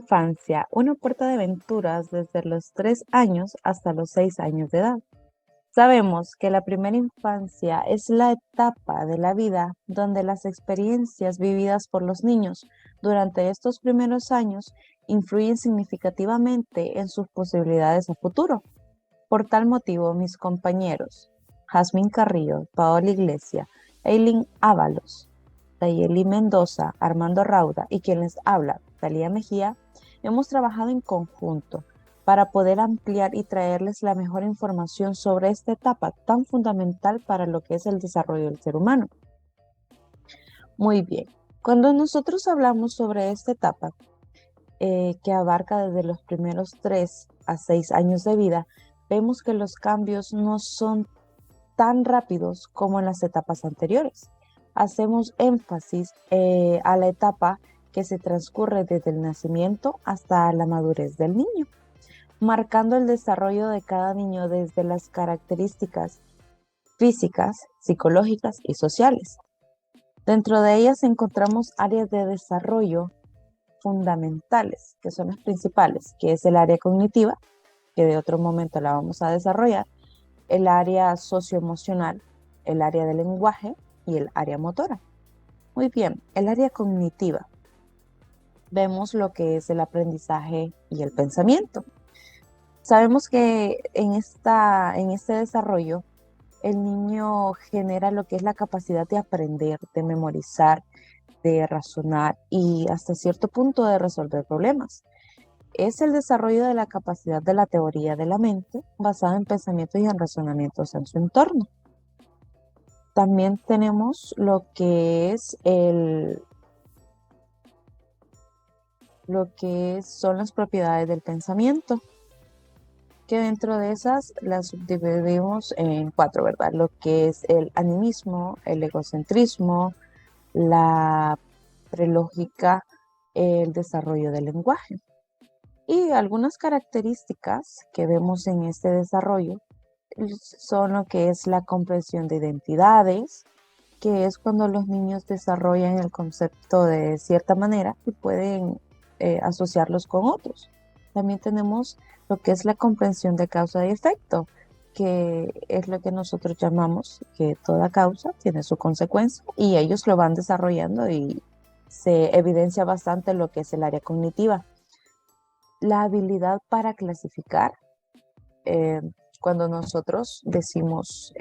infancia, una puerta de aventuras desde los 3 años hasta los 6 años de edad. Sabemos que la primera infancia es la etapa de la vida donde las experiencias vividas por los niños durante estos primeros años influyen significativamente en sus posibilidades a futuro. Por tal motivo, mis compañeros, Jazmín Carrillo, Paola Iglesia, Eileen Ábalos, Tayeli Mendoza, Armando Rauda y quien les habla, Talía Mejía, hemos trabajado en conjunto para poder ampliar y traerles la mejor información sobre esta etapa tan fundamental para lo que es el desarrollo del ser humano. Muy bien, cuando nosotros hablamos sobre esta etapa, que abarca desde los primeros 3 a 6 años de vida, vemos que los cambios no son tan rápidos como en las etapas anteriores. Hacemos énfasis a la etapa que se transcurre desde el nacimiento hasta la madurez del niño, marcando el desarrollo de cada niño desde las características físicas, psicológicas y sociales. Dentro de ellas encontramos áreas de desarrollo fundamentales, que son las principales, que es el área cognitiva, que de otro momento la vamos a desarrollar, el área socioemocional, el área del lenguaje y el área motora. Muy bien, el área cognitiva. Vemos lo que es el aprendizaje y el pensamiento. Sabemos que en este desarrollo el niño genera lo que es la capacidad de aprender, de memorizar, de razonar y hasta cierto punto de resolver problemas. Es el desarrollo de la capacidad de la teoría de la mente basada en pensamientos y en razonamientos en su entorno. También tenemos lo que son las propiedades del pensamiento, que dentro de esas las subdividimos en 4, ¿verdad? Lo que es el animismo, el egocentrismo, la prelógica, el desarrollo del lenguaje. Y algunas características que vemos en este desarrollo son lo que es la comprensión de identidades, que es cuando los niños desarrollan el concepto de cierta manera y pueden asociarlos con otros. También tenemos lo que es la comprensión de causa y efecto, que es lo que nosotros llamamos que toda causa tiene su consecuencia y ellos lo van desarrollando y se evidencia bastante lo que es el área cognitiva. La habilidad para clasificar, cuando nosotros decimos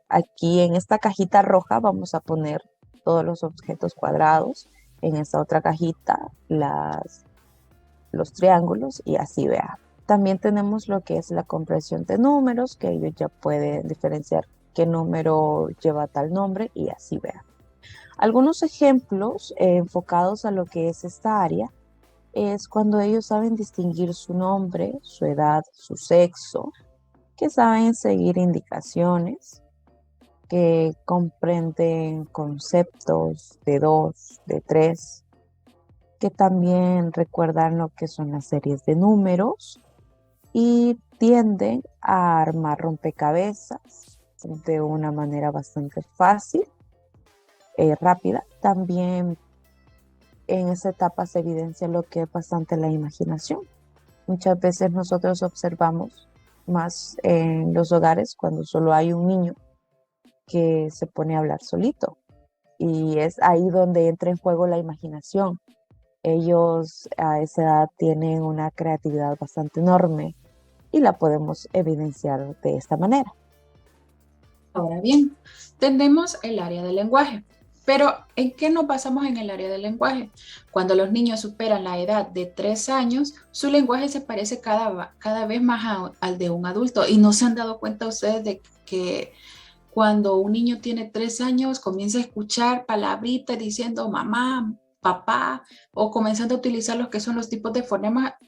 aquí en esta cajita roja vamos a poner todos los objetos cuadrados, en esta otra cajita los triángulos y así vea. También tenemos lo que es la comprensión de números, que ellos ya pueden diferenciar qué número lleva tal nombre y así vea. Algunos ejemplos enfocados a lo que es esta área es cuando ellos saben distinguir su nombre, su edad, su sexo, que saben seguir indicaciones, que comprenden conceptos de 2, de 3, que también recuerdan lo que son las series de números y tienden a armar rompecabezas de una manera bastante fácil, rápida. También en esa etapa se evidencia lo que es bastante la imaginación. Muchas veces nosotros observamos más en los hogares cuando solo hay un niño que se pone a hablar solito. Y es ahí donde entra en juego la imaginación. Ellos a esa edad tienen una creatividad bastante enorme y la podemos evidenciar de esta manera. Ahora bien, tenemos el área del lenguaje. Pero, ¿en qué nos basamos en el área del lenguaje? Cuando los niños superan la edad de 3 años, su lenguaje se parece cada vez más al de un adulto. Y no se han dado cuenta ustedes de que cuando un niño tiene 3 años, comienza a escuchar palabritas diciendo mamá, papá, o comenzando a utilizar los que son los tipos de fonema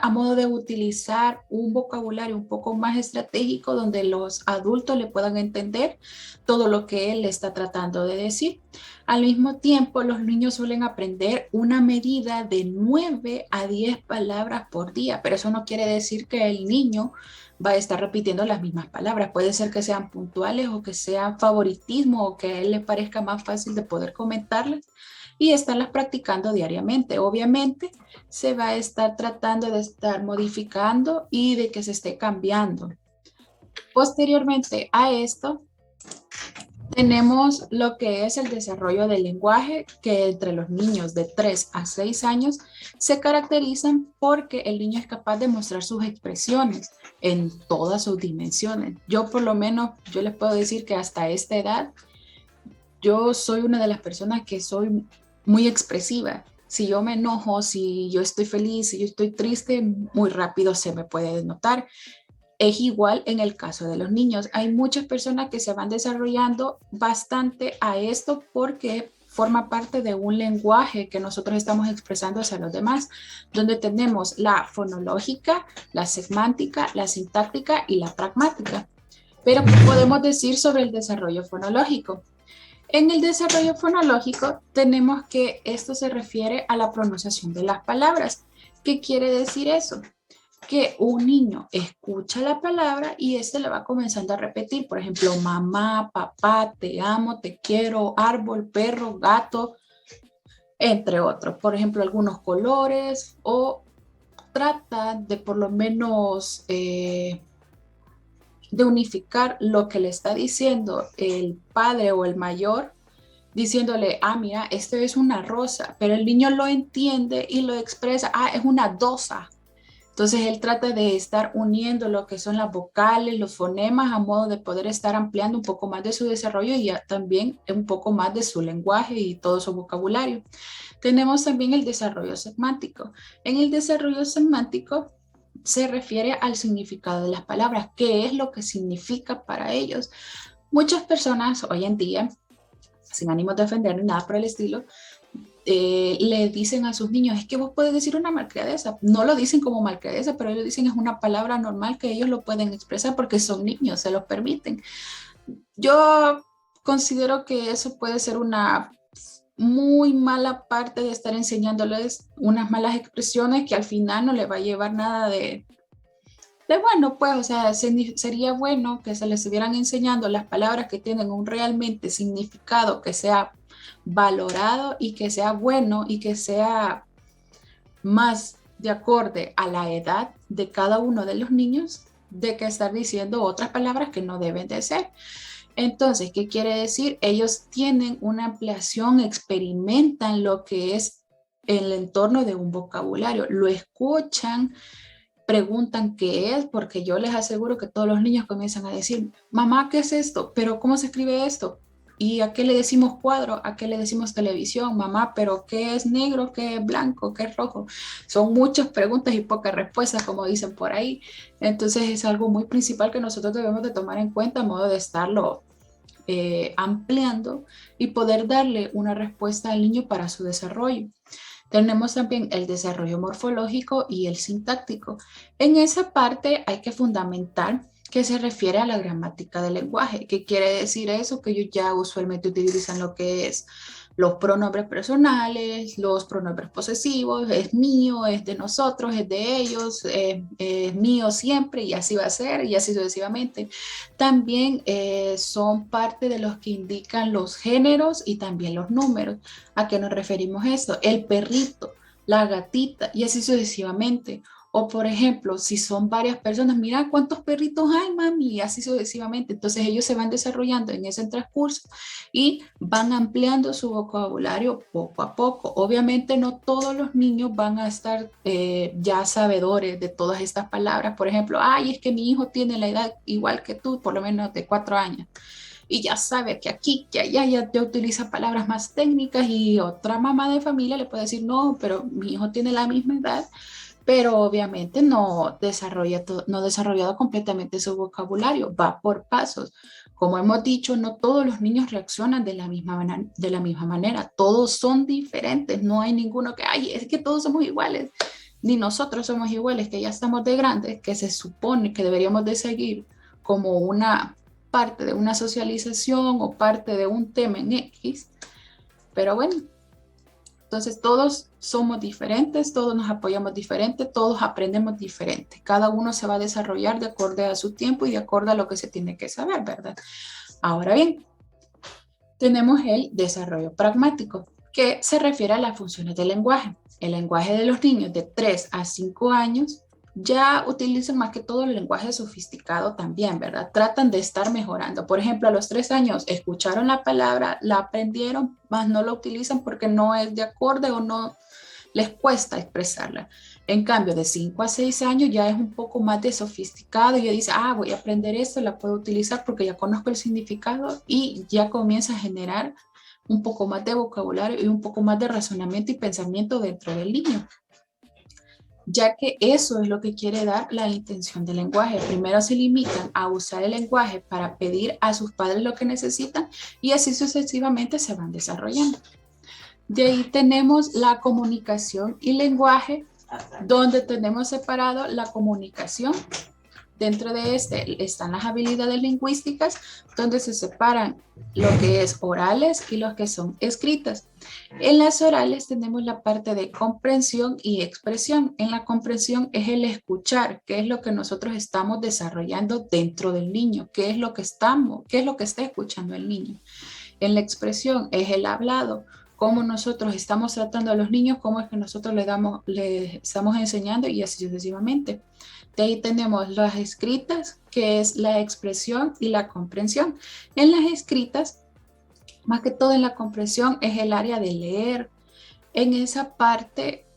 a modo de utilizar un vocabulario un poco más estratégico donde los adultos le puedan entender todo lo que él está tratando de decir. Al mismo tiempo, los niños suelen aprender una medida de 9 a 10 palabras por día, pero eso no quiere decir que el niño va a estar repitiendo las mismas palabras. Puede ser que sean puntuales o que sean favoritismo o que a él le parezca más fácil de poder comentarlas. y estarlas practicando diariamente. Obviamente se va a estar tratando de estar modificando y de que se esté cambiando. Posteriormente a esto, tenemos lo que es el desarrollo del lenguaje, que entre los niños de 3 a 6 años se caracterizan porque el niño es capaz de mostrar sus expresiones en todas sus dimensiones. Yo por lo menos, yo les puedo decir que hasta esta edad, yo soy una de las personas que soy muy expresiva. Si yo me enojo, si yo estoy feliz, si yo estoy triste, muy rápido se me puede notar. Es igual en el caso de los niños. Hay muchas personas que se van desarrollando bastante a esto porque forma parte de un lenguaje que nosotros estamos expresando hacia los demás, donde tenemos la fonológica, la semántica, la sintáctica y la pragmática. Pero, ¿qué podemos decir sobre el desarrollo fonológico? En el desarrollo fonológico tenemos que esto se refiere a la pronunciación de las palabras. ¿Qué quiere decir eso? Que un niño escucha la palabra y este le va comenzando a repetir, por ejemplo, mamá, papá, te amo, te quiero, árbol, perro, gato, entre otros. Por ejemplo, algunos colores o trata de por lo menos de unificar lo que le está diciendo el padre o el mayor, diciéndole, ah, mira, esto es una rosa, pero el niño lo entiende y lo expresa, ah, es una dosa. Entonces él trata de estar uniendo lo que son las vocales, los fonemas, a modo de poder estar ampliando un poco más de su desarrollo y también un poco más de su lenguaje y todo su vocabulario. Tenemos también el desarrollo semántico. En el desarrollo semántico se refiere al significado de las palabras, qué es lo que significa para ellos. Muchas personas hoy en día, sin ánimo de ofender ni nada por el estilo, le dicen a sus niños, es que vos puedes decir una malcriadeza. No lo dicen como malcriadeza, pero ellos dicen es una palabra normal que ellos lo pueden expresar porque son niños, se los permiten. Yo considero que eso puede ser una muy mala parte de estar enseñándoles unas malas expresiones que al final no les va a llevar nada de bueno, pues, o sea, sería bueno que se les estuvieran enseñando las palabras que tienen un realmente significado, que sea valorado y que sea bueno y que sea más de acorde a la edad de cada uno de los niños, de que estar diciendo otras palabras que no deben de ser. Entonces, ¿qué quiere decir? Ellos tienen una ampliación, experimentan lo que es el entorno de un vocabulario, lo escuchan, preguntan qué es, porque yo les aseguro que todos los niños comienzan a decir, mamá, ¿qué es esto? ¿Pero cómo se escribe esto? ¿Y a qué le decimos cuadro? ¿A qué le decimos televisión? Mamá, ¿pero qué es negro? ¿Qué es blanco? ¿Qué es rojo? Son muchas preguntas y pocas respuestas, como dicen por ahí. Entonces es algo muy principal que nosotros debemos de tomar en cuenta a modo de estarlo ampliando y poder darle una respuesta al niño para su desarrollo. Tenemos también el desarrollo morfológico y el sintáctico. En esa parte hay que fundamentar que se refiere a la gramática del lenguaje. ¿Qué quiere decir eso? Que ellos ya usualmente utilizan lo que es los pronombres personales, los pronombres posesivos, es mío, es de nosotros, es de ellos, es mío siempre y así va a ser y así sucesivamente. También son parte de los que indican los géneros y también los números. ¿A qué nos referimos esto? El perrito, la gatita y así sucesivamente. O por ejemplo, si son varias personas, mira cuántos perritos hay, mami, y así sucesivamente. Entonces ellos se van desarrollando en ese transcurso y van ampliando su vocabulario poco a poco. Obviamente no todos los niños van a estar ya sabedores de todas estas palabras. Por ejemplo, ay, es que mi hijo tiene la edad igual que tú, por lo menos de 4 años. Y ya sabe que aquí, que allá ya te utiliza palabras más técnicas y otra mamá de familia le puede decir, no, pero mi hijo tiene la misma edad, pero obviamente no desarrollado completamente su vocabulario, va por pasos. Como hemos dicho, no todos los niños reaccionan de la misma manera, todos son diferentes, no hay ninguno que, ay, es que todos somos iguales, ni nosotros somos iguales, que ya estamos de grandes, que se supone que deberíamos de seguir como una parte de una socialización o parte de un tema en X, pero bueno. Entonces todos somos diferentes, todos nos apoyamos diferente, todos aprendemos diferente. Cada uno se va a desarrollar de acuerdo a su tiempo y de acuerdo a lo que se tiene que saber, ¿verdad? Ahora bien, tenemos el desarrollo pragmático. que se refiere a las funciones del lenguaje. El lenguaje de los niños de 3 a 5 años ya utilizan más que todo el lenguaje sofisticado también, ¿verdad? Tratan de estar mejorando. Por ejemplo, a los 3 años escucharon la palabra, la aprendieron, más no la utilizan porque no es de acorde o no les cuesta expresarla. En cambio, de 5 a 6 años ya es un poco más de sofisticado y ya dice, voy a aprender esto, la puedo utilizar porque ya conozco el significado y ya comienza a generar un poco más de vocabulario y un poco más de razonamiento y pensamiento dentro del niño, ya que eso es lo que quiere dar la intención del lenguaje. Primero se limitan a usar el lenguaje para pedir a sus padres lo que necesitan y así sucesivamente se van desarrollando. De ahí tenemos la comunicación y lenguaje, donde tenemos separado la comunicación. Dentro de este están las habilidades lingüísticas, donde se separan lo que es orales y lo que son escritas. En las orales tenemos la parte de comprensión y expresión. En la comprensión es el escuchar, qué es lo que nosotros estamos desarrollando dentro del niño, qué es lo que está escuchando el niño. En la expresión es el hablado, cómo nosotros estamos tratando a los niños, cómo es que nosotros le estamos enseñando y así sucesivamente. De ahí tenemos las escritas, que es la expresión y la comprensión. En las escritas, más que todo en la comprensión, es el área de leer. En esa parte,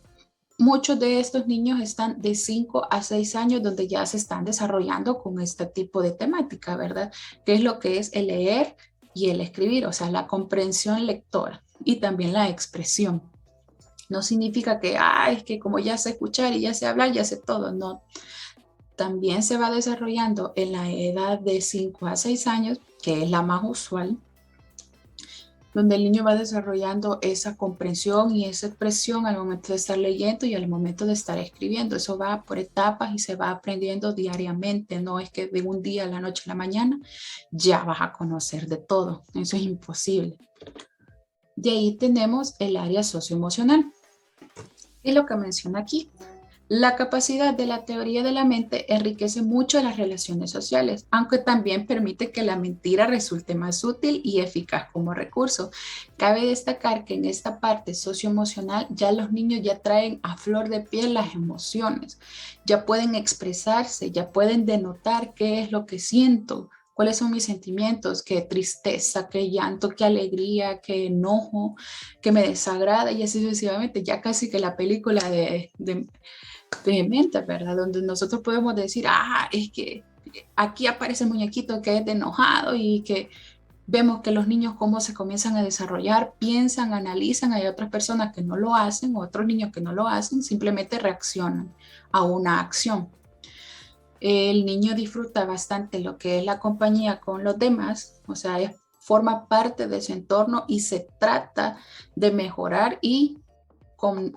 muchos de estos niños están de 5 a 6 años donde ya se están desarrollando con este tipo de temática, ¿verdad? Que es lo que es el leer y el escribir, o sea, la comprensión lectora y también la expresión. No significa que, es que como ya sé escuchar y ya sé hablar, ya sé todo, no. También se va desarrollando en la edad de 5 a 6 años, que es la más usual, donde el niño va desarrollando esa comprensión y esa expresión al momento de estar leyendo y al momento de estar escribiendo. Eso va por etapas y se va aprendiendo diariamente. No es que de un día a la noche a la mañana ya vas a conocer de todo. Eso es imposible. De ahí tenemos el área socioemocional. Y lo que menciona aquí. La capacidad de la teoría de la mente enriquece mucho las relaciones sociales, aunque también permite que la mentira resulte más útil y eficaz como recurso. Cabe destacar que en esta parte socioemocional ya los niños ya traen a flor de piel las emociones, ya pueden expresarse, ya pueden denotar qué es lo que siento, cuáles son mis sentimientos, qué tristeza, qué llanto, qué alegría, qué enojo, qué me desagrada y así sucesivamente. Ya casi que la película de vehemente, ¿verdad? Donde nosotros podemos decir, es que aquí aparece el muñequito que es de enojado y que vemos que los niños cómo se comienzan a desarrollar, piensan, analizan, hay otras personas que no lo hacen, otros niños que no lo hacen, simplemente reaccionan a una acción. El niño disfruta bastante lo que es la compañía con los demás, o sea, forma parte de su entorno y se trata de mejorar y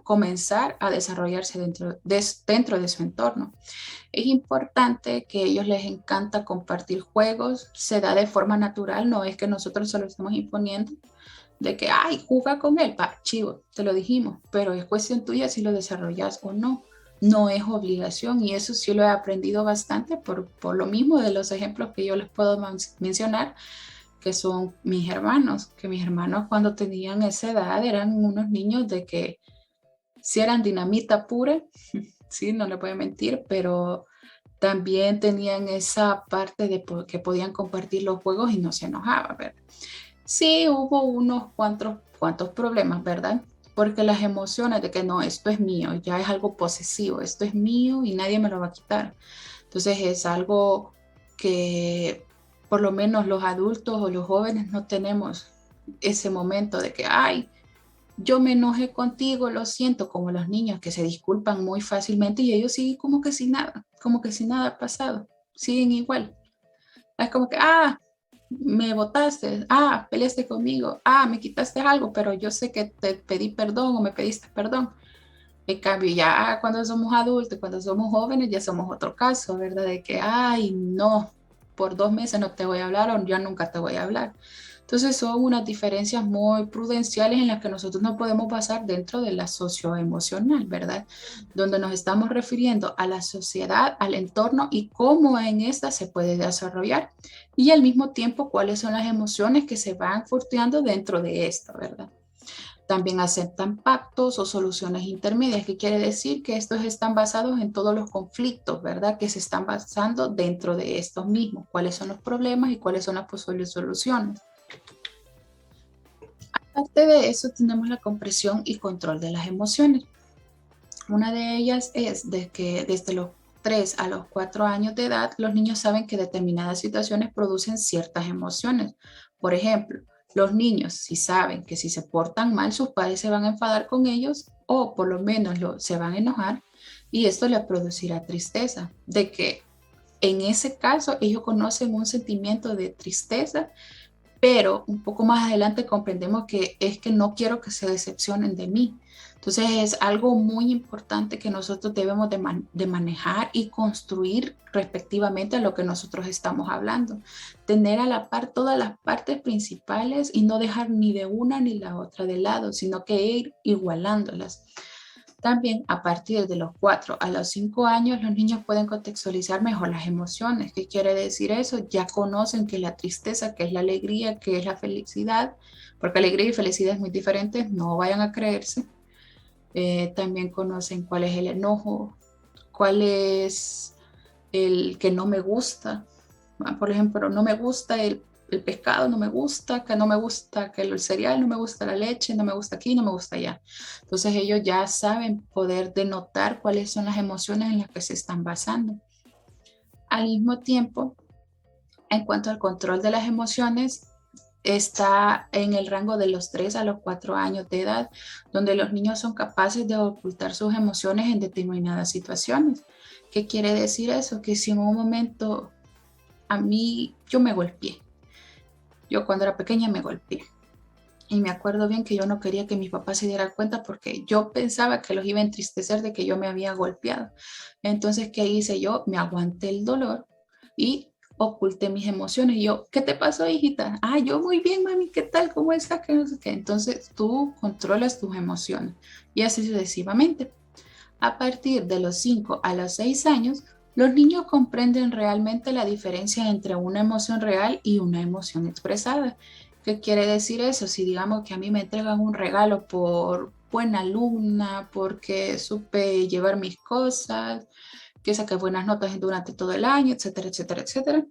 comenzar a desarrollarse dentro de su entorno. Es importante que a ellos les encanta compartir juegos, se da de forma natural, no es que nosotros se lo estamos imponiendo, de que, juega con él, chivo, te lo dijimos, pero es cuestión tuya si lo desarrollas o no. No es obligación y eso sí lo he aprendido bastante por lo mismo de los ejemplos que yo les puedo mencionar, que son mis hermanos, que mis hermanos cuando tenían esa edad eran unos niños de que si eran dinamita pura, sí, no le voy a mentir, pero también tenían esa parte de que podían compartir los juegos y no se enojaban, ¿verdad? Sí, hubo unos cuantos problemas, ¿verdad? Porque las emociones de que no, esto es mío, ya es algo posesivo, esto es mío y nadie me lo va a quitar. Entonces es algo que por lo menos los adultos o los jóvenes no tenemos ese momento de que, yo me enojé contigo, lo siento, como los niños que se disculpan muy fácilmente y ellos siguen como que sin nada ha pasado, siguen igual. Es como que, me botaste, peleaste conmigo, me quitaste algo, pero yo sé que te pedí perdón o me pediste perdón. En cambio, ya cuando somos adultos, cuando somos jóvenes, ya somos otro caso, ¿verdad? De que, no, por 2 meses no te voy a hablar o ya nunca te voy a hablar. Entonces son unas diferencias muy prudenciales en las que nosotros no podemos pasar dentro de la socioemocional, ¿verdad? Donde nos estamos refiriendo a la sociedad, al entorno y cómo en esta se puede desarrollar y al mismo tiempo cuáles son las emociones que se van furteando dentro de esto, ¿verdad? También aceptan pactos o soluciones intermedias, que quiere decir que estos están basados en todos los conflictos, ¿verdad? Que se están basando dentro de estos mismos, cuáles son los problemas y cuáles son las posibles soluciones. Aparte de eso, tenemos la comprensión y control de las emociones. Una de ellas es de que desde los 3 a los 4 años de edad, los niños saben que determinadas situaciones producen ciertas emociones. Por ejemplo, los niños si saben que si se portan mal, sus padres se van a enfadar con ellos o por lo menos se van a enojar y esto les producirá tristeza, de que en ese caso ellos conocen un sentimiento de tristeza, pero un poco más adelante comprendemos que es que no quiero que se decepcionen de mí. Entonces es algo muy importante que nosotros debemos de manejar y construir respectivamente a lo que nosotros estamos hablando. Tener a la par todas las partes principales y no dejar ni de una ni la otra de lado, sino que ir igualándolas. También a partir de los 4 a los 5 años, los niños pueden contextualizar mejor las emociones. ¿Qué quiere decir eso? Ya conocen qué es la tristeza, qué es la alegría, qué es la felicidad, porque alegría y felicidad es muy diferente, no vayan a creerse. También conocen cuál es el enojo, cuál es el que no me gusta. Por ejemplo, no me gusta el pescado, no me gusta, que no me gusta que el cereal, no me gusta la leche, no me gusta aquí, no me gusta allá. Entonces ellos ya saben poder denotar cuáles son las emociones en las que se están basando. Al mismo tiempo, en cuanto al control de las emociones, está en el rango de los 3 a los 4 años de edad, donde los niños son capaces de ocultar sus emociones en determinadas situaciones. ¿Qué quiere decir eso? Que si en un momento a mí yo me golpeé, yo cuando era pequeña me golpeé. Y me acuerdo bien que yo no quería que mi papá se diera cuenta porque yo pensaba que los iba a entristecer de que yo me había golpeado. Entonces, ¿qué hice yo? Me aguanté el dolor y oculté mis emociones. Y yo, ¿qué te pasó, hijita? Ah, yo muy bien, mami, ¿qué tal? ¿Cómo estás? ¿Qué no sé qué? Entonces, tú controlas tus emociones y así sucesivamente. A partir de los 5 a los 6 años, los niños comprenden realmente la diferencia entre una emoción real y una emoción expresada. ¿Qué quiere decir eso? Si digamos que a mí me entregan un regalo por buena alumna, porque supe llevar mis cosas, que saqué buenas notas durante todo el año, etcétera, etcétera, etcétera.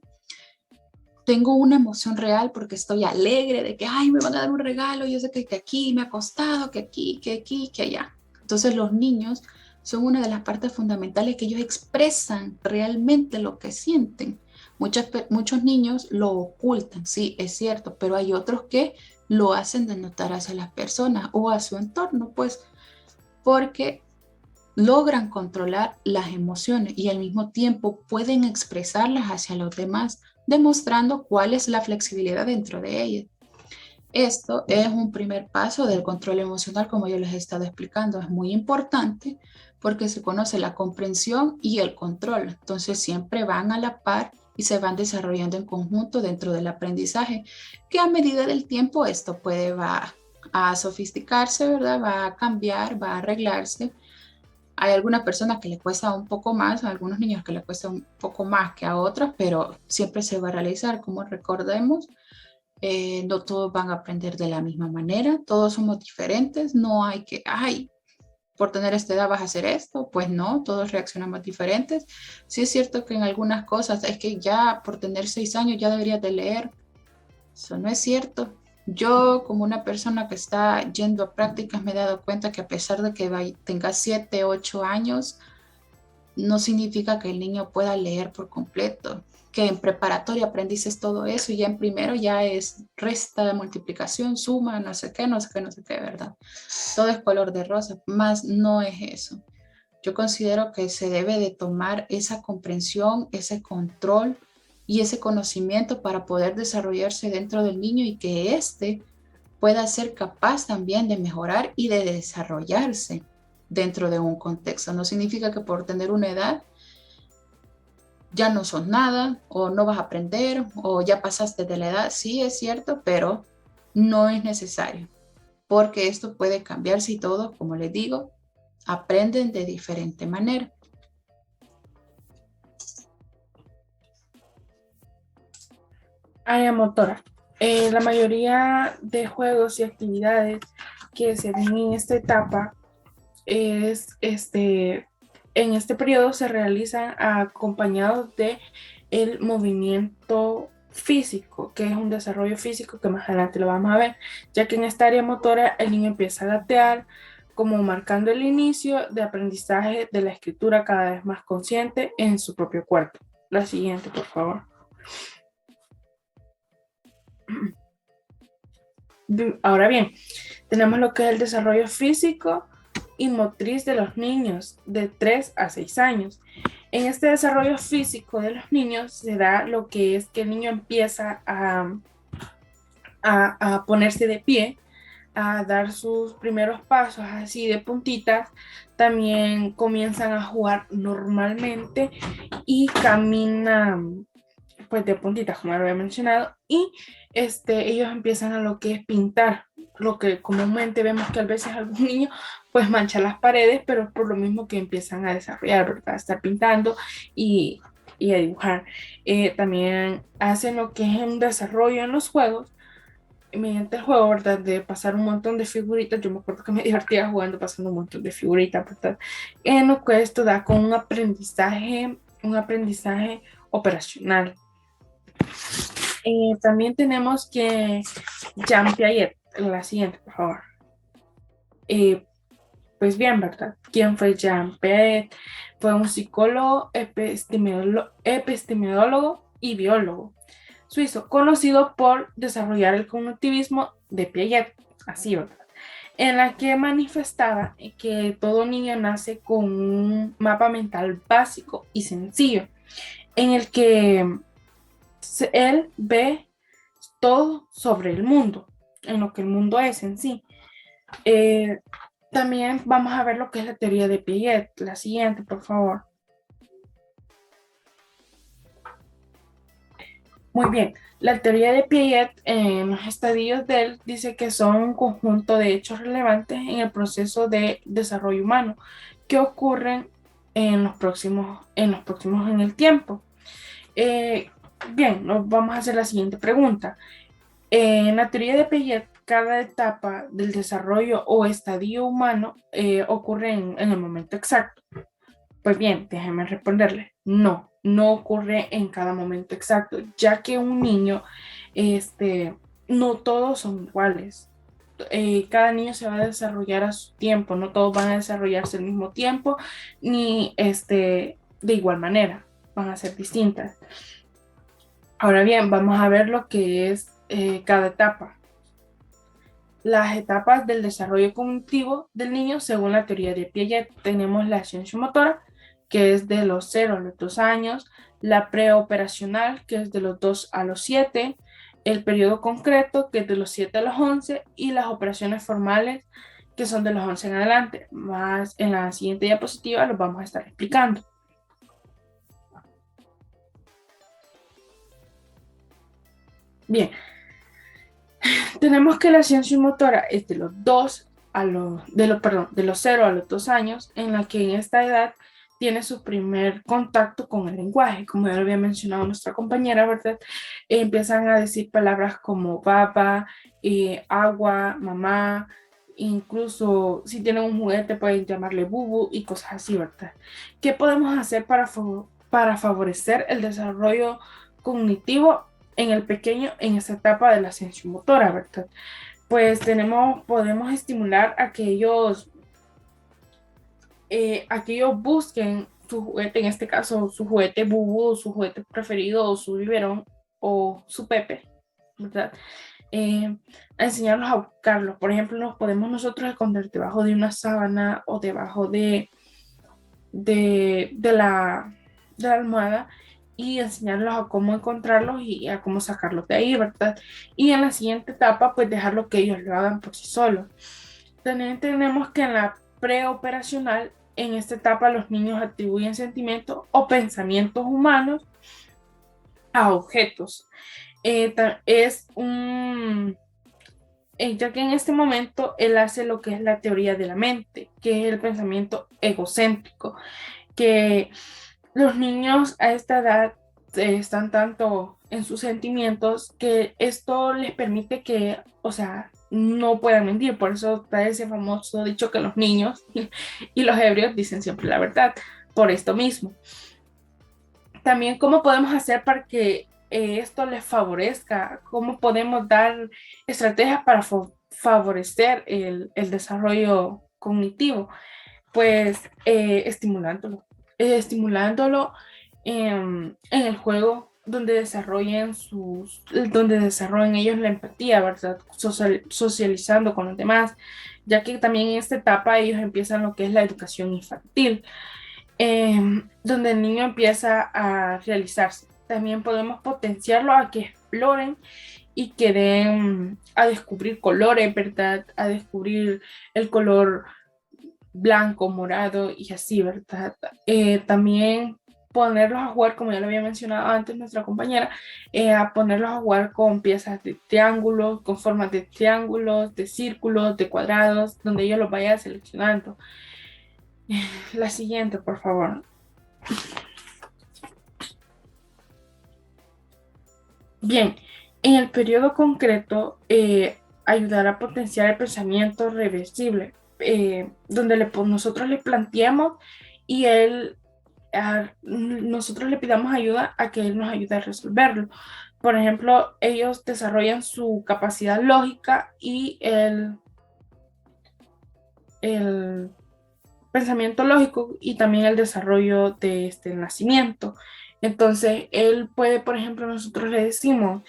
Tengo una emoción real porque estoy alegre de que, ay, me van a dar un regalo, yo sé que aquí me ha costado, que aquí, que allá. Entonces los niños son una de las partes fundamentales que ellos expresan realmente lo que sienten. Muchos niños lo ocultan, sí, es cierto, pero hay otros que lo hacen de notar hacia las personas o a su entorno, pues, porque logran controlar las emociones y al mismo tiempo pueden expresarlas hacia los demás, demostrando cuál es la flexibilidad dentro de ellas. Esto es un primer paso del control emocional, como yo les he estado explicando. Es muy importante porque se conoce la comprensión y el control. Entonces siempre van a la par y se van desarrollando en conjunto dentro del aprendizaje, que a medida del tiempo esto va a sofisticarse, ¿verdad? Va a cambiar, va a arreglarse. Hay algunas personas que les cuesta un poco más, a algunos niños que les cuesta un poco más que a otros, pero siempre se va a realizar. Como recordemos, no todos van a aprender de la misma manera, todos somos diferentes, no hay que, ay, por tener esta edad vas a hacer esto, pues no, todos reaccionamos diferentes. Sí es cierto que en algunas cosas es que ya por tener 6 años ya deberías de leer, eso no es cierto. Yo, como una persona que está yendo a prácticas, me he dado cuenta que a pesar de que tenga 7, 8 años, no significa que el niño pueda leer por completo. Que en preparatoria aprendiste todo eso y ya en primero ya es resta, multiplicación, suma, no sé qué, no sé qué, no sé qué, ¿verdad? Todo es color de rosa, más no es eso. Yo considero que se debe de tomar esa comprensión, ese control y ese conocimiento para poder desarrollarse dentro del niño y que éste pueda ser capaz también de mejorar y de desarrollarse dentro de un contexto. No significa que por tener una edad ya no sos nada o no vas a aprender o ya pasaste de la edad. Sí, es cierto, pero no es necesario porque esto puede cambiar si todos, como les digo, aprenden de diferente manera. Área motora. La mayoría de juegos y actividades que se ven en esta etapa es en este periodo se realizan acompañados de el movimiento físico, que es un desarrollo físico que más adelante lo vamos a ver, ya que en esta área motora el niño empieza a gatear, como marcando el inicio de aprendizaje de la escritura cada vez más consciente en su propio cuerpo. La siguiente, por favor. Ahora bien, tenemos lo que es el desarrollo físico y motriz de los niños de 3 a 6 años. En este desarrollo físico de los niños se da lo que es que el niño empieza a ponerse de pie, a dar sus primeros pasos así de puntitas, también comienzan a jugar normalmente y caminan pues de puntitas, como lo había mencionado, y ellos empiezan a lo que es pintar, lo que comúnmente vemos que a veces algún niño pues mancha las paredes, pero es por lo mismo que empiezan a desarrollar, ¿verdad? A estar pintando y a dibujar. También hacen lo que es un desarrollo en los juegos, mediante el juego, ¿verdad? De pasar un montón de figuritas. Yo me acuerdo que me divertía jugando, pasando un montón de figuritas, ¿verdad? En lo que esto da con un aprendizaje operacional. También tenemos que Jean Piaget, la siguiente, por favor. Pues bien, ¿verdad? ¿Quién fue Jean Piaget? Fue un psicólogo, epistemólogo y biólogo suizo, conocido por desarrollar el cognitivismo de Piaget, así, ¿verdad? En la que manifestaba que todo niño nace con un mapa mental básico y sencillo, en el que él ve todo sobre el mundo, en lo que el mundo es en sí. También vamos a ver lo que es la teoría de Piaget. La siguiente, por favor. Muy bien, la teoría de Piaget en los estadios de él dice que son un conjunto de hechos relevantes en el proceso de desarrollo humano que ocurren en los próximos en el tiempo. Bien, nos vamos a hacer la siguiente pregunta. En la teoría de Piaget, cada etapa del desarrollo o estadio humano ocurre en el momento exacto. Pues bien, déjenme responderle. No ocurre en cada momento exacto, ya que un niño, no todos son iguales. Cada niño se va a desarrollar a su tiempo, no todos van a desarrollarse al mismo tiempo, ni de igual manera, van a ser distintas. Ahora bien, vamos a ver lo que es cada etapa. Las etapas del desarrollo cognitivo del niño según la teoría de Piaget. Tenemos la motora, que es de los 0 a los 2 años, la preoperacional, que es de los 2 a los 7, el periodo concreto, que es de los 7 a los 11, y las operaciones formales, que son de los 11 en adelante. Más en la siguiente diapositiva los vamos a estar explicando. Bien, tenemos que la motora es de los 0 a los 2 años, en la que en esta edad tiene su primer contacto con el lenguaje, como ya lo había mencionado nuestra compañera, ¿verdad? Empiezan a decir palabras como papá, agua, mamá, incluso si tienen un juguete pueden llamarle bubu y cosas así, ¿verdad? ¿Qué podemos hacer para favorecer el desarrollo cognitivo en el pequeño en esa etapa de la motora, ¿verdad? Pues podemos estimular a que ellos busquen su juguete, en este caso su juguete bubu, su juguete preferido, o su biberón, o su pepe, ¿verdad? A enseñarlos a buscarlos. Por ejemplo, nos podemos nosotros esconder debajo de una sábana o debajo de la almohada y enseñarlos a cómo encontrarlos y a cómo sacarlos de ahí, ¿verdad? Y en la siguiente etapa, pues dejarlo que ellos lo hagan por sí solos. También tenemos que en la preoperacional, en esta etapa los niños atribuyen sentimientos o pensamientos humanos a objetos. Ya que en este momento él hace lo que es la teoría de la mente, que es el pensamiento egocéntrico, que los niños a esta edad están tanto en sus sentimientos que esto les permite que, o sea, no puedan mentir. Por eso está ese famoso dicho que los niños y los ebrios dicen siempre la verdad, por esto mismo. También, ¿cómo podemos hacer para que esto les favorezca? ¿Cómo podemos dar estrategias para favorecer el desarrollo cognitivo? Pues estimulándolo en el juego donde desarrollen ellos la empatía, ¿verdad? Socializando con los demás, ya que también en esta etapa ellos empiezan lo que es la educación infantil, donde el niño empieza a realizarse. También podemos potenciarlo a que exploren y que den a descubrir colores, ¿verdad? A descubrir el color blanco, morado y así, ¿verdad? También ponerlos a jugar, como ya lo había mencionado antes nuestra compañera, a ponerlos a jugar con piezas de triángulos, con formas de triángulos, de círculos, de cuadrados, donde ellos los vayan seleccionando. La siguiente, por favor. Bien, en el periodo concreto, ayudar a potenciar el pensamiento reversible, donde nosotros le planteamos y nosotros le pidamos ayuda a que él nos ayude a resolverlo. Por ejemplo, ellos desarrollan su capacidad lógica y el pensamiento lógico y también el desarrollo de este nacimiento. Entonces, él puede, por ejemplo, nosotros le decimos,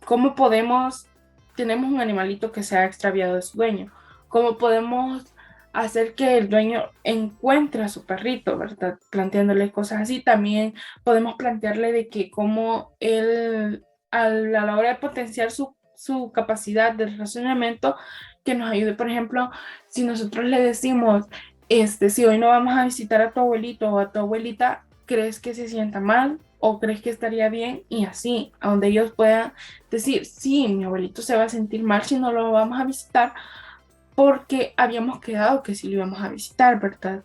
¿cómo podemos, tenemos un animalito que se ha extraviado de su dueño? ¿Cómo podemos hacer que el dueño encuentre a su perrito, ¿verdad? Planteándole cosas así. También podemos plantearle de que como él, a la hora de potenciar su capacidad de razonamiento, que nos ayude, por ejemplo, si nosotros le decimos, si hoy no vamos a visitar a tu abuelito o a tu abuelita, ¿crees que se sienta mal? ¿O crees que estaría bien? Y así, a donde ellos puedan decir, sí, mi abuelito se va a sentir mal si no lo vamos a visitar, porque habíamos quedado que sí lo íbamos a visitar, ¿verdad?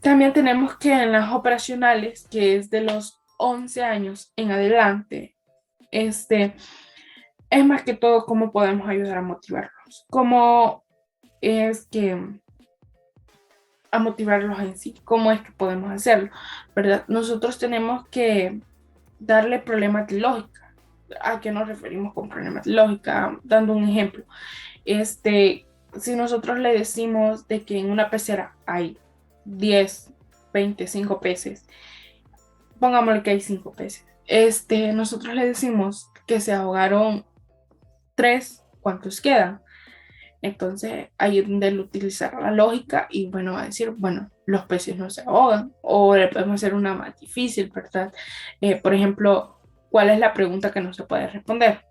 También tenemos que en las operacionales, que es de los 11 años en adelante, es más que todo cómo podemos ayudar a motivarlos, cómo es que a motivarlos en sí, cómo es que podemos hacerlo, ¿verdad? Nosotros tenemos que darle problemas de lógica. ¿A qué nos referimos con problemas de lógica? Dando un ejemplo, si nosotros le decimos de que en una pecera hay 10, 25 peces, pongámosle que hay 5 peces, nosotros le decimos que se ahogaron 3, ¿cuántos quedan? Entonces ahí es donde él utilizará la lógica y bueno, va a decir, bueno, los peces no se ahogan, o le podemos hacer una más difícil, ¿verdad? Por ejemplo, ¿cuál es la pregunta que no se puede responder?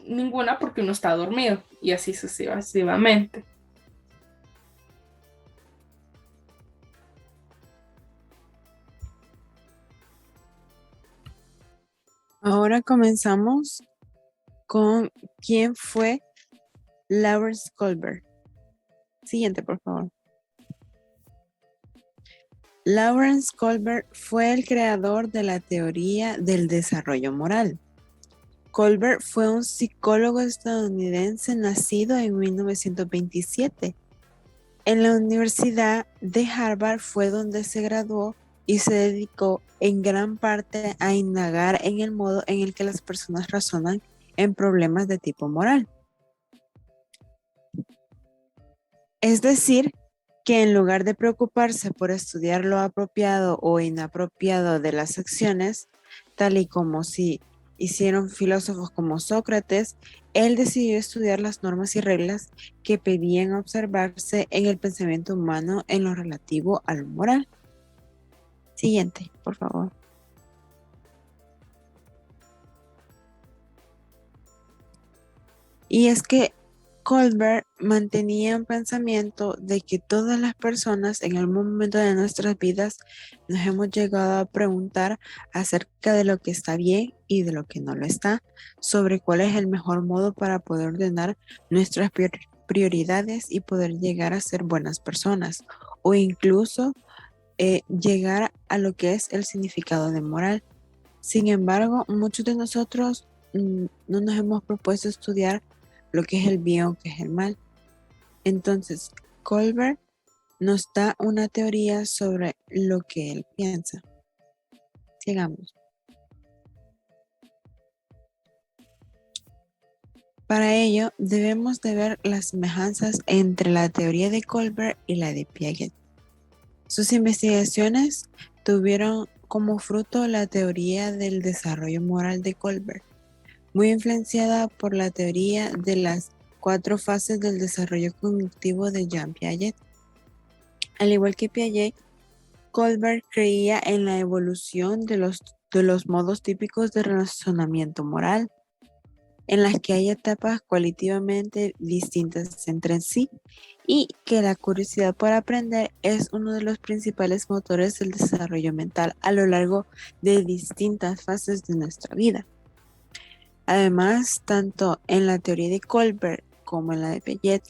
Ninguna, porque uno está dormido, y así sucesivamente. Ahora comenzamos con quién fue Lawrence Kohlberg. Siguiente, por favor. Lawrence Kohlberg fue el creador de la teoría del desarrollo moral. Kohlberg fue un psicólogo estadounidense nacido en 1927. En la Universidad de Harvard fue donde se graduó y se dedicó en gran parte a indagar en el modo en el que las personas razonan en problemas de tipo moral. Es decir, que en lugar de preocuparse por estudiar lo apropiado o inapropiado de las acciones, tal y como si hicieron filósofos como Sócrates, él decidió estudiar las normas y reglas que pedían observarse en el pensamiento humano en lo relativo a lo moral. Siguiente, por favor. Y es que Kohlberg mantenía un pensamiento de que todas las personas en algún momento de nuestras vidas nos hemos llegado a preguntar acerca de lo que está bien y de lo que no lo está, sobre cuál es el mejor modo para poder ordenar nuestras prioridades y poder llegar a ser buenas personas, o incluso llegar a lo que es el significado de moral. Sin embargo, muchos de nosotros no nos hemos propuesto estudiar lo que es el bien o qué es el mal. Entonces, Colbert nos da una teoría sobre lo que él piensa. Sigamos. Para ello, debemos de ver las semejanzas entre la teoría de Colbert y la de Piaget. Sus investigaciones tuvieron como fruto la teoría del desarrollo moral de Colbert, muy influenciada por la teoría de las 4 fases del desarrollo cognitivo de Jean Piaget. Al igual que Piaget, Colbert creía en la evolución de los modos típicos de razonamiento moral, en las que hay etapas cualitativamente distintas entre sí y que la curiosidad por aprender es uno de los principales motores del desarrollo mental a lo largo de distintas fases de nuestra vida. Además, tanto en la teoría de Colbert como en la de Piaget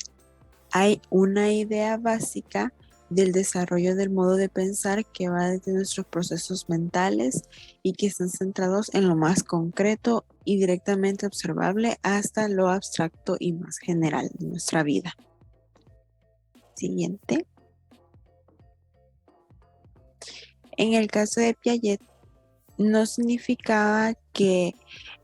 hay una idea básica del desarrollo del modo de pensar que va desde nuestros procesos mentales y que están centrados en lo más concreto y directamente observable hasta lo abstracto y más general de nuestra vida. Siguiente. En el caso de Piaget, no significaba que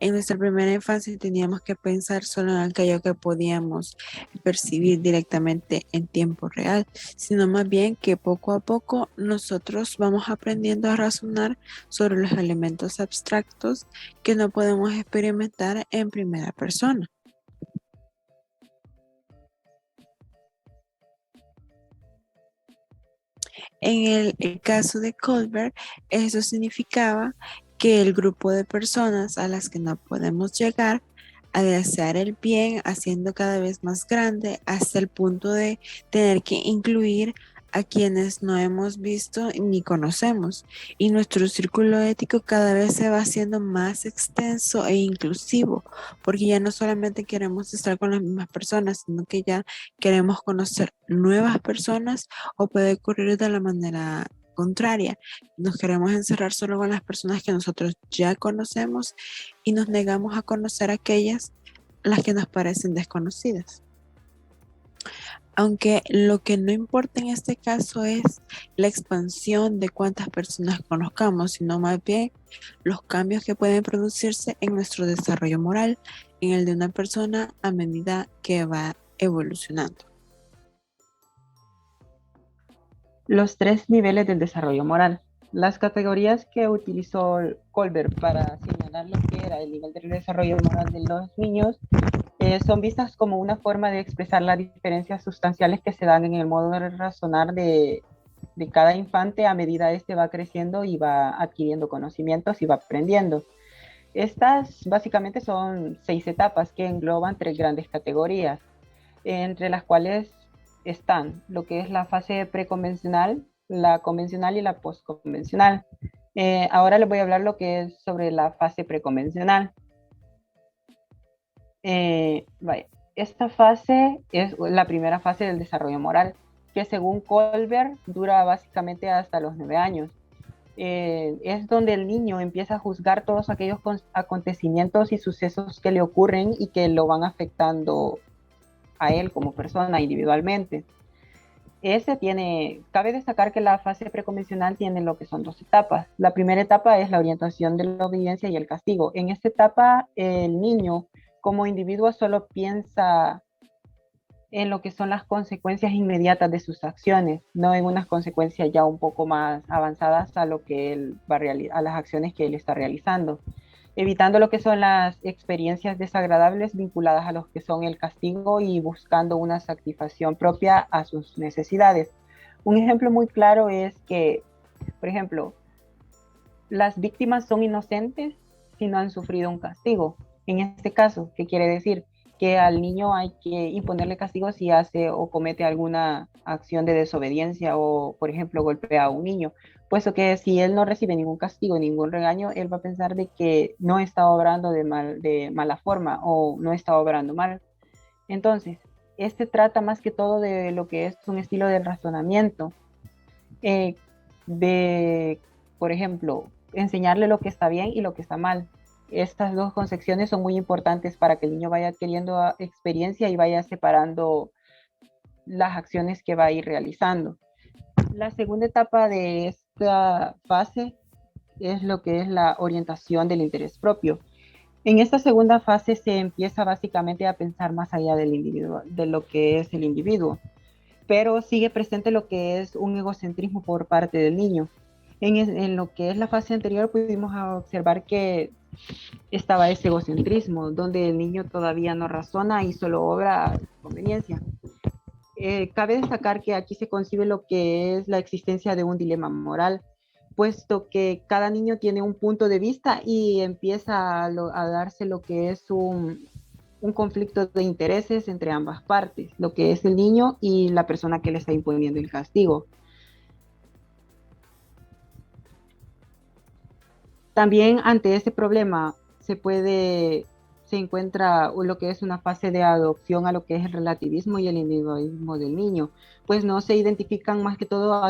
en nuestra primera infancia teníamos que pensar solo en aquello que podíamos percibir directamente en tiempo real, sino más bien que poco a poco nosotros vamos aprendiendo a razonar sobre los elementos abstractos que no podemos experimentar en primera persona. En el caso de Colbert, eso significaba que el grupo de personas a las que no podemos llegar a desear el bien, haciendo cada vez más grande hasta el punto de tener que incluir a quienes no hemos visto ni conocemos. Y nuestro círculo ético cada vez se va haciendo más extenso e inclusivo, porque ya no solamente queremos estar con las mismas personas, sino que ya queremos conocer nuevas personas, o puede ocurrir de la manera contraria. Nos queremos encerrar solo con las personas que nosotros ya conocemos y nos negamos a conocer aquellas las que nos parecen desconocidas. Aunque lo que no importa en este caso es la expansión de cuántas personas conozcamos, sino más bien los cambios que pueden producirse en nuestro desarrollo moral, en el de una persona a medida que va evolucionando. Los 3 niveles del desarrollo moral. Las categorías que utilizó Colbert para señalar lo que era el nivel del desarrollo moral de los niños son vistas como una forma de expresar las diferencias sustanciales que se dan en el modo de razonar de cada infante a medida este va creciendo y va adquiriendo conocimientos y va aprendiendo. Estas básicamente son 6 etapas que engloban 3 grandes categorías, entre las cuales están lo que es la fase preconvencional, la convencional y la postconvencional. Ahora les voy a hablar lo que es sobre la fase preconvencional. Esta fase es la primera fase del desarrollo moral, que según Colbert dura básicamente hasta los 9 años. Es donde el niño empieza a juzgar todos aquellos acontecimientos y sucesos que le ocurren y que lo van afectando a él como persona individualmente. Cabe destacar que la fase preconvencional tiene lo que son 2 etapas. La primera etapa es la orientación de la obediencia y el castigo. En esta etapa, el niño como individuo solo piensa en lo que son las consecuencias inmediatas de sus acciones, no en unas consecuencias ya un poco más avanzadas a lo que él va a las acciones que él está realizando, evitando lo que son las experiencias desagradables vinculadas a lo que son el castigo y buscando una satisfacción propia a sus necesidades. Un ejemplo muy claro es que, por ejemplo, las víctimas son inocentes si no han sufrido un castigo. En este caso, ¿qué quiere decir? Que al niño hay que imponerle castigo si hace o comete alguna acción de desobediencia o, por ejemplo, golpea a un niño, puesto que si él no recibe ningún castigo, ningún regaño, él va a pensar de que no está obrando de mala forma o no está obrando mal. Entonces, este trata más que todo de lo que es un estilo de razonamiento, por ejemplo, enseñarle lo que está bien y lo que está mal. Estas dos concepciones son muy importantes para que el niño vaya adquiriendo experiencia y vaya separando las acciones que va a ir realizando. La segunda etapa de esta fase es lo que es la orientación del interés propio. En esta segunda fase se empieza básicamente a pensar más allá del individuo, de lo que es el individuo, pero sigue presente lo que es un egocentrismo por parte del niño. En lo que es la fase anterior pudimos observar que estaba ese egocentrismo, donde el niño todavía no razona y solo obra a conveniencia. Cabe destacar que aquí se concibe lo que es la existencia de un dilema moral, puesto que cada niño tiene un punto de vista y empieza a darse lo que es un conflicto de intereses entre ambas partes, lo que es el niño y la persona que le está imponiendo el castigo. También ante este problema se encuentra lo que es una fase de adopción a lo que es el relativismo y el individualismo del niño, pues no se identifican más que todo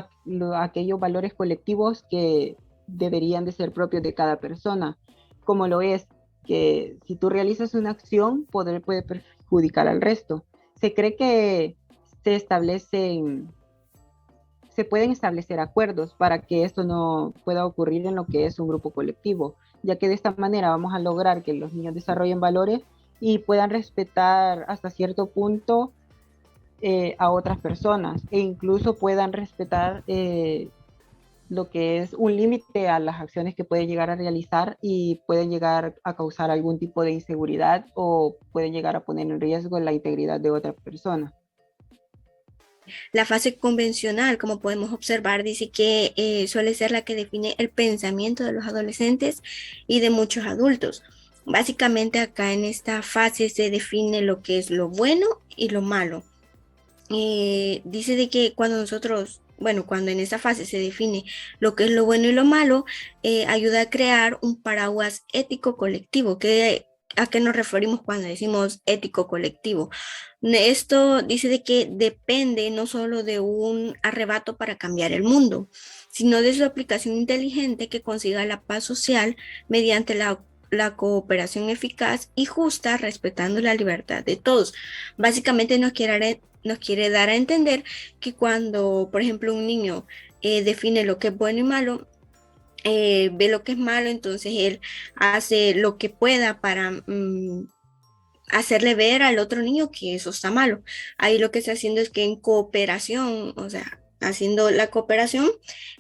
aquellos valores colectivos que deberían de ser propios de cada persona, como lo es que si tú realizas una acción puede perjudicar al resto. Se cree que se pueden establecer acuerdos para que esto no pueda ocurrir en lo que es un grupo colectivo, ya que de esta manera vamos a lograr que los niños desarrollen valores y puedan respetar hasta cierto punto a otras personas e incluso puedan respetar lo que es un límite a las acciones que pueden llegar a realizar y pueden llegar a causar algún tipo de inseguridad o pueden llegar a poner en riesgo la integridad de otra persona. La fase convencional, como podemos observar, dice que suele ser la que define el pensamiento de los adolescentes y de muchos adultos. Básicamente acá en esta fase se define lo que es lo bueno y lo malo. Dice de que cuando en esta fase se define lo que es lo bueno y lo malo, ayuda a crear un paraguas ético colectivo. ¿A qué nos referimos cuando decimos ético colectivo? Esto dice de que depende no solo de un arrebato para cambiar el mundo, sino de su aplicación inteligente que consiga la paz social mediante la cooperación eficaz y justa, respetando la libertad de todos. Básicamente nos quiere dar a entender que cuando, por ejemplo, un niño define lo que es bueno y malo, ve lo que es malo, entonces él hace lo que pueda para hacerle ver al otro niño que eso está malo. Ahí lo que está haciendo es que en cooperación, o sea, haciendo la cooperación,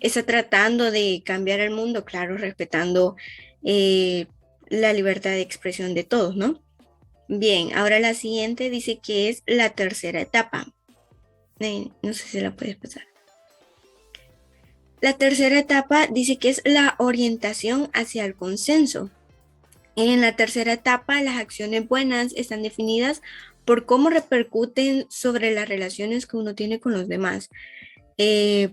está tratando de cambiar el mundo, claro, respetando la libertad de expresión de todos, ¿no? Bien, ahora la siguiente dice que es la tercera etapa. No sé si la puedes pasar. La tercera etapa dice que es la orientación hacia el consenso. En la tercera etapa, las acciones buenas están definidas por cómo repercuten sobre las relaciones que uno tiene con los demás.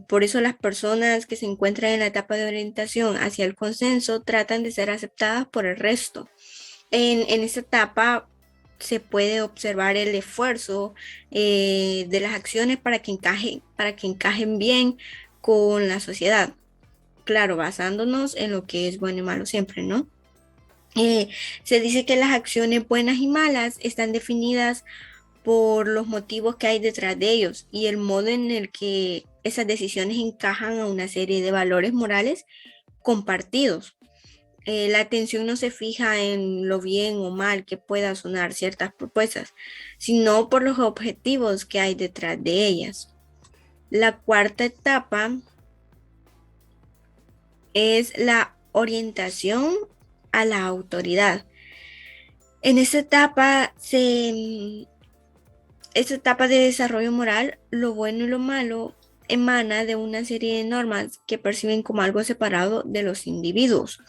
Por eso las personas que se encuentran en la etapa de orientación hacia el consenso tratan de ser aceptadas por el resto. En esta etapa se puede observar el esfuerzo de las acciones para que encajen bien con la sociedad. Claro, basándonos en lo que es bueno y malo siempre, ¿no? Se dice que las acciones buenas y malas están definidas por los motivos que hay detrás de ellos y el modo en el que esas decisiones encajan a una serie de valores morales compartidos. La atención no se fija en lo bien o mal que pueda sonar ciertas propuestas, sino por los objetivos que hay detrás de ellas. La cuarta etapa es la orientación a la autoridad. En esta etapa de desarrollo moral, lo bueno y lo malo emana de una serie de normas que perciben como algo separado de los individuos.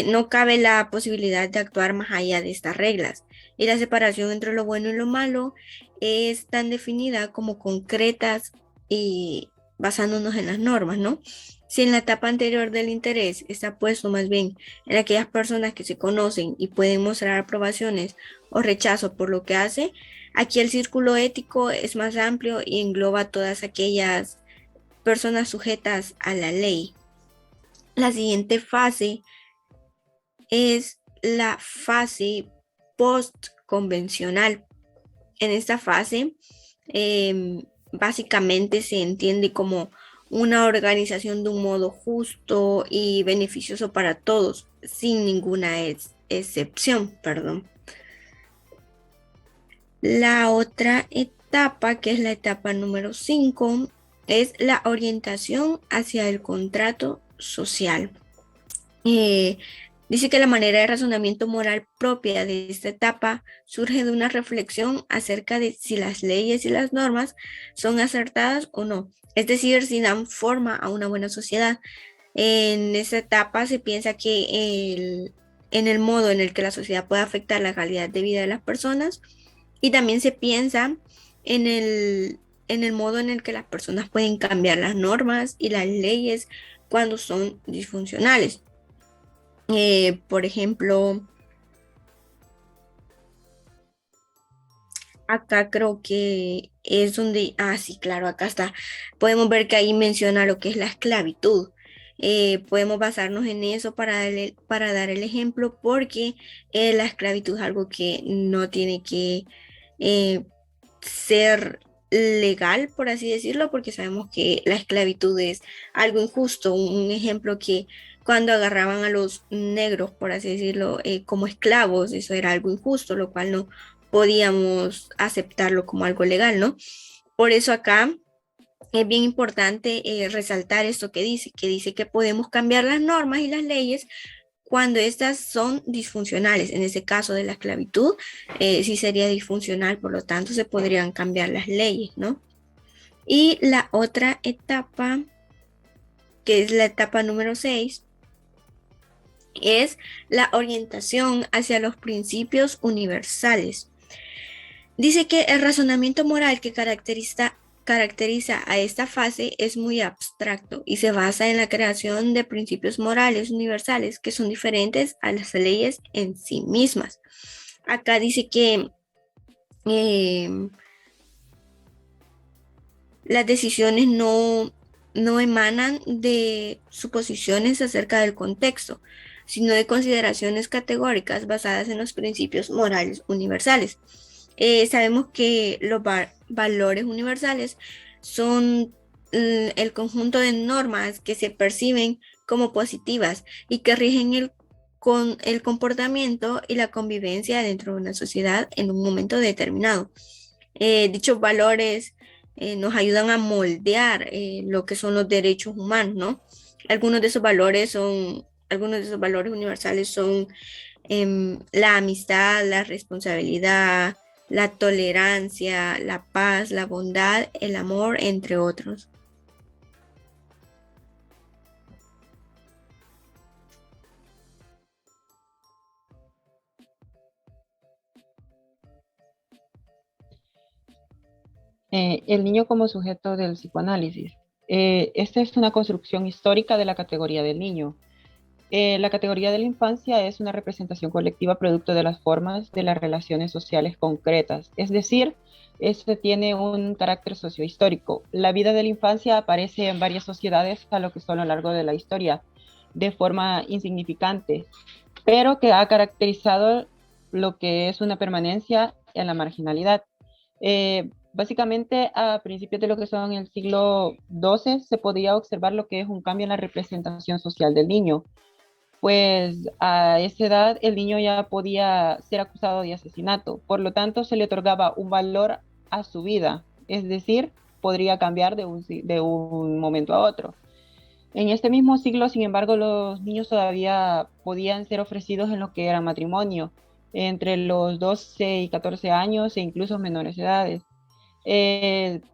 No cabe la posibilidad de actuar más allá de estas reglas. Y la separación entre lo bueno y lo malo es tan definida como concretas y basándonos en las normas, ¿no? Si en la etapa anterior del interés está puesto más bien en aquellas personas que se conocen y pueden mostrar aprobaciones o rechazo por lo que hace, aquí el círculo ético es más amplio y engloba todas aquellas personas sujetas a la ley. La siguiente fase es la fase postconvencional. En esta fase, básicamente se entiende como una organización de un modo justo y beneficioso para todos, sin ninguna excepción, perdón. La otra etapa, que es la etapa número 5, es la orientación hacia el contrato social. Dice que la manera de razonamiento moral propia de esta etapa surge de una reflexión acerca de si las leyes y las normas son acertadas o no, es decir, si dan forma a una buena sociedad. En esta etapa se piensa que en el modo en el que la sociedad puede afectar la calidad de vida de las personas, y también se piensa en el modo en el que las personas pueden cambiar las normas y las leyes cuando son disfuncionales. Por ejemplo, acá creo que es donde, sí, claro, acá está. Podemos ver que ahí menciona lo que es la esclavitud. Podemos basarnos en eso para dar el ejemplo, porque la esclavitud es algo que no tiene que ser legal, por así decirlo, porque sabemos que la esclavitud es algo injusto. Un ejemplo, que cuando agarraban a los negros, por así decirlo, como esclavos, eso era algo injusto, lo cual no podíamos aceptarlo como algo legal, ¿no? Por eso acá es bien importante resaltar esto que dice que podemos cambiar las normas y las leyes cuando estas son disfuncionales. En ese caso de la esclavitud, sí sería disfuncional, por lo tanto se podrían cambiar las leyes, ¿no? Y la otra etapa, que es la etapa número 6, es la orientación hacia los principios universales. Dice que el razonamiento moral que caracteriza a esta fase es muy abstracto y se basa en la creación de principios morales universales que son diferentes a las leyes en sí mismas. Acá dice que las decisiones no emanan de suposiciones acerca del contexto, sino de consideraciones categóricas basadas en los principios morales universales. Sabemos que los valores universales son el conjunto de normas que se perciben como positivas y que rigen con el comportamiento y la convivencia dentro de una sociedad en un momento determinado. Dichos valores nos ayudan a moldear lo que son los derechos humanos, ¿no? Algunos de esos valores universales son la amistad, la responsabilidad, la tolerancia, la paz, la bondad, el amor, entre otros. El niño como sujeto del psicoanálisis. Esta es una construcción histórica de la categoría del niño. La categoría de la infancia es una representación colectiva producto de las formas de las relaciones sociales concretas, es decir, este tiene un carácter sociohistórico. La vida de la infancia aparece en varias sociedades a lo que son a lo largo de la historia, de forma insignificante, pero que ha caracterizado lo que es una permanencia en la marginalidad. Básicamente, a principios de lo que son el siglo XII, se podía observar lo que es un cambio en la representación social del niño. Pues a esa edad el niño ya podía ser acusado de asesinato, por lo tanto se le otorgaba un valor a su vida, es decir, podría cambiar de un momento a otro. En este mismo siglo, sin embargo, los niños todavía podían ser ofrecidos en lo que era matrimonio, entre los 12 y 14 años e incluso menores edades.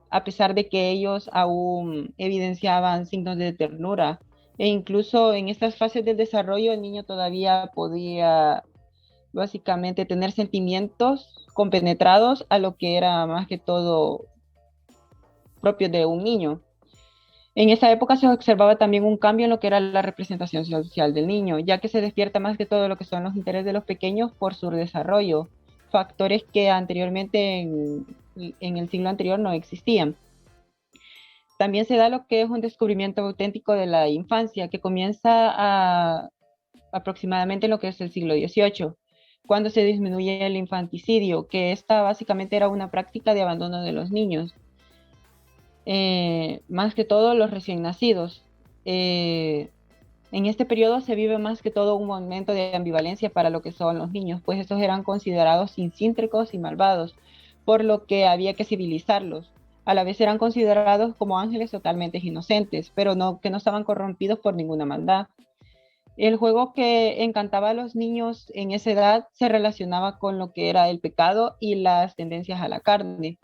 A pesar de que ellos aún evidenciaban signos de ternura, e incluso en estas fases del desarrollo el niño todavía podía básicamente tener sentimientos compenetrados a lo que era más que todo propio de un niño. En esa época se observaba también un cambio en lo que era la representación social del niño, ya que se despierta más que todo lo que son los intereses de los pequeños por su desarrollo, factores que anteriormente en el siglo anterior no existían. También se da lo que es un descubrimiento auténtico de la infancia, que comienza aproximadamente en lo que es el siglo XVIII, cuando se disminuye el infanticidio, que esta básicamente era una práctica de abandono de los niños, más que todo los recién nacidos. En este periodo se vive más que todo un momento de ambivalencia para lo que son los niños, pues estos eran considerados incíntricos y malvados, por lo que había que civilizarlos. A la vez eran considerados como ángeles totalmente inocentes, pero que no estaban corrompidos por ninguna maldad. El juego que encantaba a los niños en esa edad se relacionaba con lo que era el pecado y las tendencias a la carne,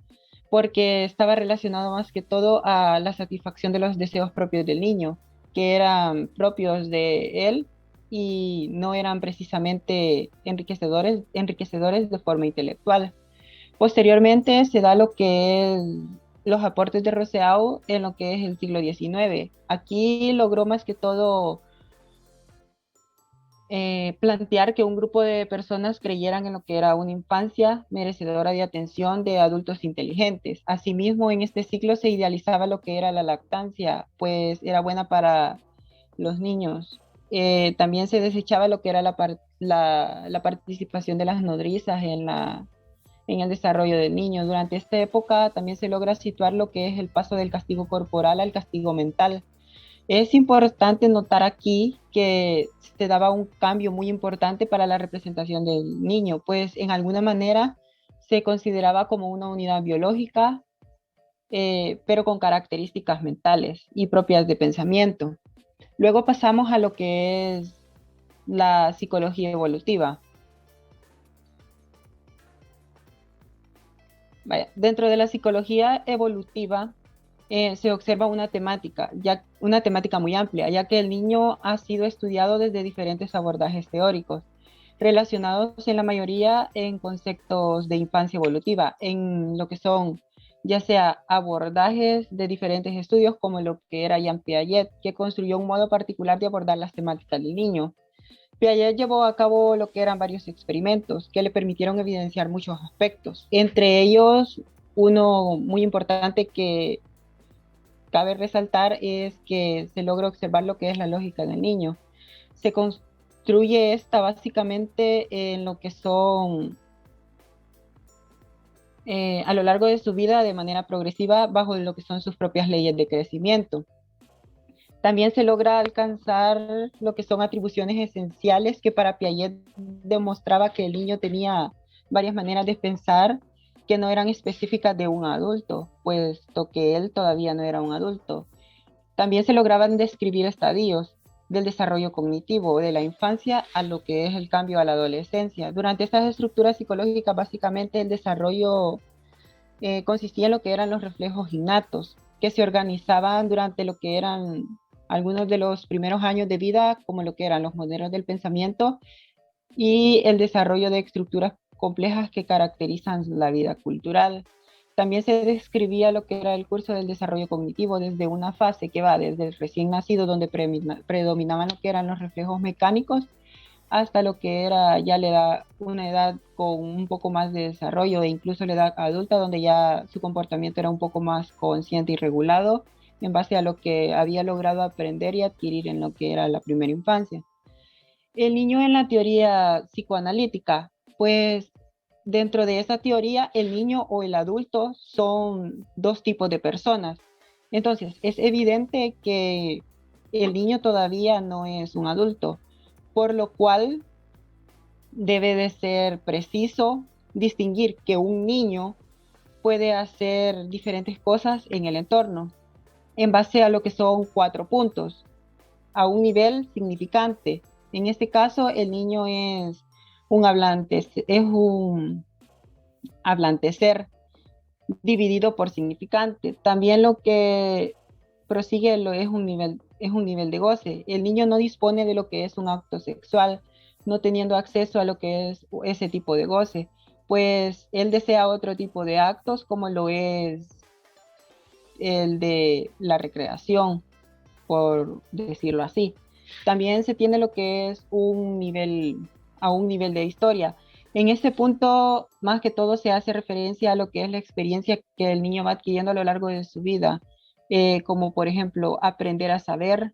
porque estaba relacionado más que todo a la satisfacción de los deseos propios del niño, que eran propios de él y no eran precisamente enriquecedores de forma intelectual. Posteriormente se da lo que es los aportes de Rousseau en lo que es el siglo XIX. Aquí logró más que todo plantear que un grupo de personas creyeran en lo que era una infancia merecedora de atención de adultos inteligentes. Asimismo, en este ciclo se idealizaba lo que era la lactancia, pues era buena para los niños. También se desechaba lo que era la participación de las nodrizas en el desarrollo del niño. Durante esta época también se logra situar lo que es el paso del castigo corporal al castigo mental. Es importante notar aquí que se daba un cambio muy importante para la representación del niño, pues en alguna manera se consideraba como una unidad biológica, pero con características mentales y propias de pensamiento. Luego pasamos a lo que es la psicología evolutiva. Vaya, dentro de la psicología evolutiva se observa una temática muy amplia, ya que el niño ha sido estudiado desde diferentes abordajes teóricos, relacionados en la mayoría en conceptos de infancia evolutiva, en lo que son ya sea abordajes de diferentes estudios, como lo que era Jean Piaget, que construyó un modo particular de abordar las temáticas del niño. Piaget llevó a cabo lo que eran varios experimentos que le permitieron evidenciar muchos aspectos, entre ellos uno muy importante que cabe resaltar es que se logra observar lo que es la lógica del niño. Se construye esta básicamente en lo que son a lo largo de su vida de manera progresiva bajo lo que son sus propias leyes de crecimiento. También se logra alcanzar lo que son atribuciones esenciales que para Piaget demostraba que el niño tenía varias maneras de pensar que no eran específicas de un adulto, puesto que él todavía no era un adulto. También se lograban describir estadios del desarrollo cognitivo de la infancia a lo que es el cambio a la adolescencia. Durante estas estructuras psicológicas, básicamente el desarrollo consistía en lo que eran los reflejos innatos, que se organizaban durante lo que eran algunos de los primeros años de vida, como lo que eran los modelos del pensamiento y el desarrollo de estructuras complejas que caracterizan la vida cultural. También se describía lo que era el curso del desarrollo cognitivo desde una fase que va desde el recién nacido, donde predominaban lo que eran los reflejos mecánicos, hasta lo que era ya una edad con un poco más de desarrollo e incluso la edad adulta, donde ya su comportamiento era un poco más consciente y regulado en base a lo que había logrado aprender y adquirir en lo que era la primera infancia. El niño en la teoría psicoanalítica, pues dentro de esa teoría el niño o el adulto son dos tipos de personas. Entonces es evidente que el niño todavía no es un adulto, por lo cual debe de ser preciso distinguir que un niño puede hacer diferentes cosas en el entorno en base a lo que son 4 puntos, a un nivel significante. En este caso, el niño es un hablante ser dividido por significante. También lo que prosigue es un nivel de goce. El niño no dispone de lo que es un acto sexual, no teniendo acceso a lo que es ese tipo de goce, pues él desea otro tipo de actos como lo es el de la recreación, por decirlo así. También se tiene lo que es un nivel de historia. En este punto, más que todo, se hace referencia a lo que es la experiencia que el niño va adquiriendo a lo largo de su vida, como por ejemplo aprender a saber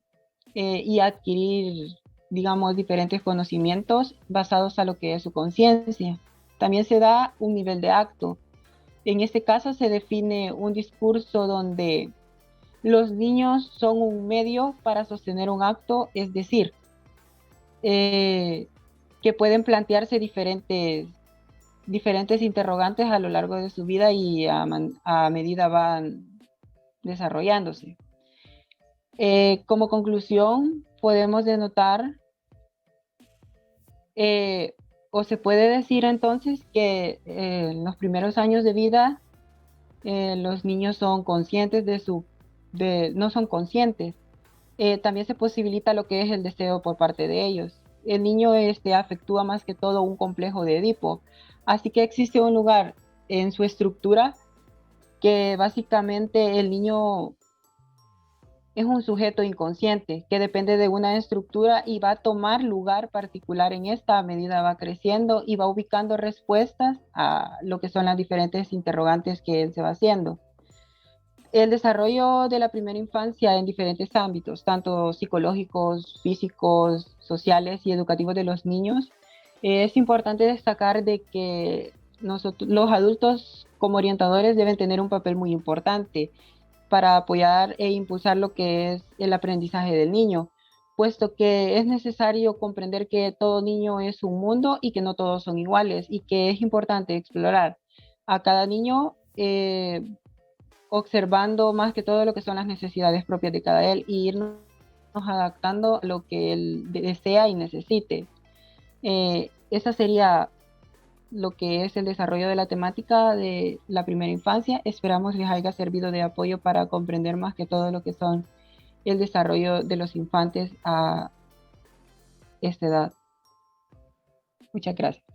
y adquirir, digamos, diferentes conocimientos basados a lo que es su conciencia. También se da un nivel de acto. En este caso se define un discurso donde los niños son un medio para sostener un acto, es decir, que pueden plantearse diferentes interrogantes a lo largo de su vida y a medida van desarrollándose. Como conclusión, podemos denotar o se puede decir entonces que en los primeros años de vida los niños son conscientes no son conscientes. También se posibilita lo que es el deseo por parte de ellos. El niño afectúa más que todo un complejo de Edipo, así que existe un lugar en su estructura que básicamente el niño es un sujeto inconsciente que depende de una estructura y va a tomar lugar particular en esta a medida va creciendo y va ubicando respuestas a lo que son las diferentes interrogantes que él se va haciendo. El desarrollo de la primera infancia en diferentes ámbitos, tanto psicológicos, físicos, sociales y educativos de los niños, es importante destacar de que los adultos como orientadores deben tener un papel muy importante para apoyar e impulsar lo que es el aprendizaje del niño, puesto que es necesario comprender que todo niño es un mundo y que no todos son iguales y que es importante explorar a cada niño observando más que todo lo que son las necesidades propias de cada él y irnos adaptando a lo que él desea y necesite. Esa sería lo que es el desarrollo de la temática de la primera infancia. Esperamos les haya servido de apoyo para comprender más que todo lo que son el desarrollo de los infantes a esta edad. Muchas gracias.